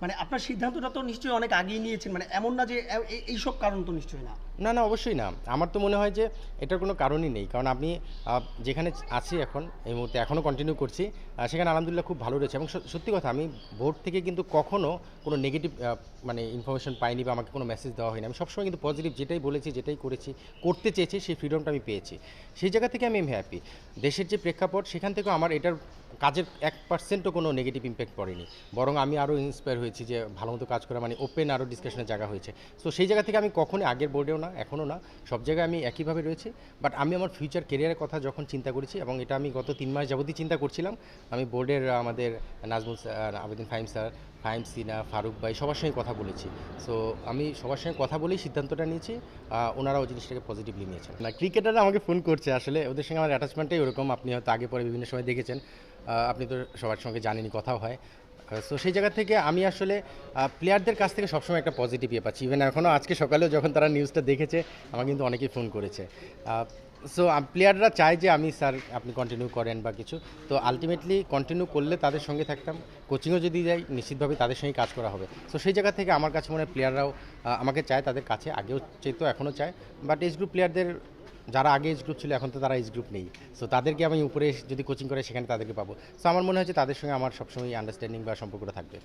মানে আপনার সিদ্ধান্তটা তো নিশ্চয়ই অনেক আগেই নিয়েছেন, মানে এমন না যে এইসব কারণ তো নিশ্চয়ই না। না, না, অবশ্যই না। আমার তো মনে হয় যে এটার কোনো কারণই নেই। কারণ আমি যেখানে আছি এখন, এই মুহূর্তে এখনও কন্টিনিউ করছি, সেখানে আলহামদুলিল্লাহ খুব ভালো রয়েছে এবং সত্যি কথা আমি বোর্ড থেকে কিন্তু কখনো কোনো নেগেটিভ মানে ইনফরমেশন পাইনি বা আমাকে কোনো মেসেজ দেওয়া হয়নি। আমি সবসময় কিন্তু পজিটিভ যেটাই বলেছি, যেটাই করেছি, করতে চেয়েছি সেই ফ্রিডমটা আমি পেয়েছি। সেই জায়গা থেকে আমি হ্যাপি। দেশের যে প্রেক্ষাপট সেখান থেকেও আমার এটার কাজের 1%ও কোনো নেগেটিভ ইম্প্যাক্ট পড়েনি। বরং আমি আরও ইন্সপায়ার হয়েছি যে ভালোমতো কাজ করা মানে ওপেন আরও ডিসকাশনের জায়গা হয়েছে। সো সেই জায়গা থেকে আমি কখনোই আগের বোর্ডেও না, এখনও না, সব জায়গায় আমি একইভাবে রয়েছি। বাট আমি আমার ফিউচার কেরিয়ারের কথা যখন চিন্তা করেছি এবং এটা আমি গত 3 মাস যাবতই চিন্তা করছিলাম, আমি বোর্ডের আমাদের নাজমুল স্যার, আবেদিন ফাহিম স্যার, ফাহিম সিনা, ফারুক ভাই সবার সঙ্গে কথা বলেছি। সো আমি সবার সঙ্গে কথা বলেই সিদ্ধান্তটা নিয়েছি। ওনারা ওই জিনিসটাকে পজিটিভলি নিয়েছেন। না, ক্রিকেটাররা আমাকে ফোন করছে আসলে, ওদের সঙ্গে আমার অ্যাটাচমেন্টটাই ওরকম। আপনি হয়তো আগে পরে বিভিন্ন সময় দেখেছেন, আপনি তো সবার সঙ্গে জানেনই, কথাও হয়। সো সেই জায়গা থেকে আমি আসলে প্লেয়ারদের কাছ থেকে সবসময় একটা পজিটিভ ইয়ে পাচ্ছি। ইভেন এখনও আজকে সকালেও যখন তারা নিউজটা দেখেছে, আমাকে কিন্তু অনেকেই ফোন করেছে। সো প্লেয়াররা চায় যে আমি স্যার আপনি কন্টিনিউ করেন বা কিছু। তো আলটিমেটলি কন্টিনিউ করলে তাদের সঙ্গে থাকতাম, কোচিংও যদি যাই নিশ্চিতভাবে তাদের সঙ্গে কাজ করা হবে। সো সেই জায়গা থেকে আমার কাছে মনে হয় প্লেয়াররাও আমাকে চায়, তাদের কাছে আগেও চাইতো, এখনও চায়। বাট এজ গ্রুপ প্লেয়ারদের যারা আগে এজ গ্রুপ ছিল এখন তো তারা এজ গ্রুপ নেই। সো তাদেরকে আমি উপরে যদি কোচিং করে সেখানে তাদেরকে পাবো। সো আমার মনে হয় যে তাদের সঙ্গে আমার সবসময় আন্ডারস্ট্যান্ডিং বা সম্পর্কটা থাকবে।